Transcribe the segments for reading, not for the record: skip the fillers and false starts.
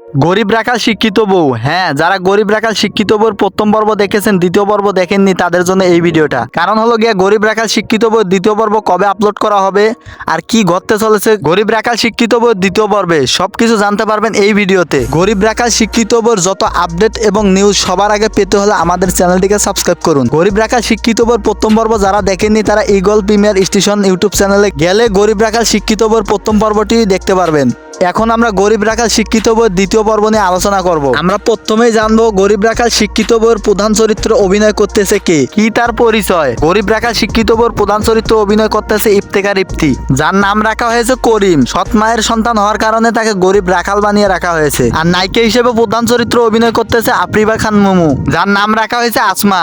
গরিব রাখাল শিক্ষিত বউ। হ্যাঁ, যারা গরিব রাখাল শিক্ষিত বউর প্রথম পর্ব দেখেছেন, দ্বিতীয় পর্ব দেখেননি, তাদের জন্য এই ভিডিওটা। কারণ হলো গিয়া গরিব রাখাল শিক্ষিত বউর দ্বিতীয় পর্ব কবে আপলোড করা হবে আর কি ঘটতে চলেছে গরিব রাখাল শিক্ষিত বউর দ্বিতীয় পর্বে সবকিছু জানতে পারবেন এই ভিডিওতে। গরিব রাখাল শিক্ষিত বউর যত আপডেট এবং নিউজ সবার আগে পেতে হলে আমাদের চ্যানেলটিকে সাবস্ক্রাইব করুন। গরিব রাখাল শিক্ষিত বউর প্রথম পর্ব যারা দেখেননি তারা ইগল প্রিমিয়ার স্টেশন ইউটিউব চ্যানেলে গেলে গরিব রাখাল শিক্ষিত বউর প্রথম পর্বটি দেখতে পারবেন। এখন আমরা গরিব রাখাল শিক্ষিত বউর দ্বিতীয় পর্ব নিয়ে আলোচনা করব। আমরা প্রথমেই জানবো গরিব রাখাল শিক্ষিত বউর প্রধান চরিত্রে অভিনয় করতেছে কে, কি তার পরিচয়। গরিব রাখাল শিক্ষিত বউর প্রধান চরিত্রে অভিনয় করতেছে ইফতেখার ইফতি, যার নাম রাখা হয়েছে করিম। সৎ মায়ের সন্তান হওয়ার কারণে তাকে গরিব রাখাল বানিয়ে রাখা হয়েছে। আর নায়িকা হিসেবে প্রধান চরিত্রে অভিনয় করতেছে আফরিবা খান মুমু, যার নাম রাখা হয়েছে আসমা,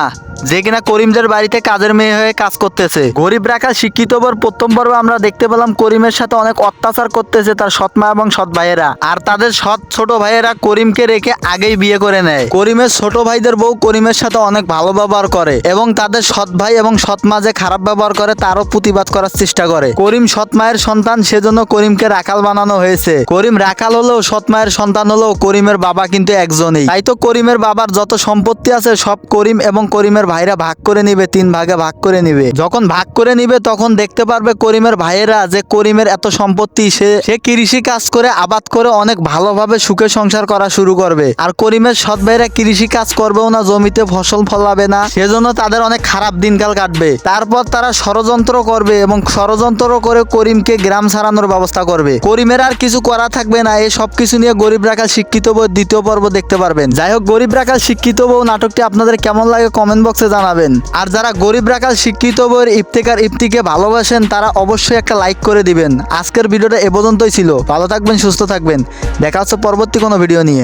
যে কিনা করিমদের বাড়িতে কাজের মেয়ে হয়ে কাজ করতেছে। গরিব রাখাল শিক্ষিত বউর প্রথম পর্বে আমরা দেখতে পেলাম করিমের সাথে অনেক অত্যাচার করতেছে তার সৎ মা এবং সৎ ভাইয়েরা। আর তাদের সৎ ছোট ভাইয়েরা করিমকে রেখে আগেই বিয়ে করে নেয়। করিমের ছোট ভাইদের বউ করিমের সাথে অনেক ভালো ব্যবহার করে এবং তাদের সৎ ভাই এবং সৎ মা যে খারাপ ব্যবহার করে তারও প্রতিবাদ করার চেষ্টা করে। করিম সৎ মায়ের সন্তান, সেজন্য করিমকে রাখাল বানানো হয়েছে। করিম রাখাল হলেও সৎ মায়ের সন্তান হলেও করিমের বাবা কিন্তু একজনই। তাই তো করিমের বাবার যত সম্পত্তি আছে সব করিম এবং করিমের ভাইরা ভাগ করে নিবে, 3 ভাগে ভাগ করে নিবে। যখন ভাগ করে নিবে তখন দেখতে পারবে করিমের ভাইয়েরা যে করিমের এত সম্পত্তি, সে কৃষি কাজ করে আবাদ করে অনেক ভালোভাবে সুখে সংসার করা শুরু করবে। আর করিমের সৎ ভাইরা কৃষি কাজ করবেও না, জমিতে ফসল ফলাবে না, সেজন্য তাদের অনেক খারাপ দিনকাল কাটবে। তারপর তারা ষড়যন্ত্র করবে এবং ষড়যন্ত্র করে করিমকে গ্রাম ছাড়ানোর ব্যবস্থা করবে। করিমের আর কিছু করা থাকবে না। এই সব কিছু নিয়ে গরিব রাখাল শিক্ষিত বউ দ্বিতীয় পর্ব দেখতে পারবেন। যাই হোক, গরিব রাখাল শিক্ষিত বউ নাটকটি আপনাদের কেমন লাগে কমেন্ট বক্সে জানাবেন। আর যারা গরিব রাখাল শিক্ষিত বউয়ের ইফতেখার ইফতিকে ভালোবাসেন তারা অবশ্যই একটা লাইক করে দিবেন। আজকের ভিডিওটা এ পর্যন্তই ছিল। ভালো থাকবেন, সুস্থ থাকবেন, দেখা হচ্ছে পরবর্তী কোনো ভিডিও নিয়ে।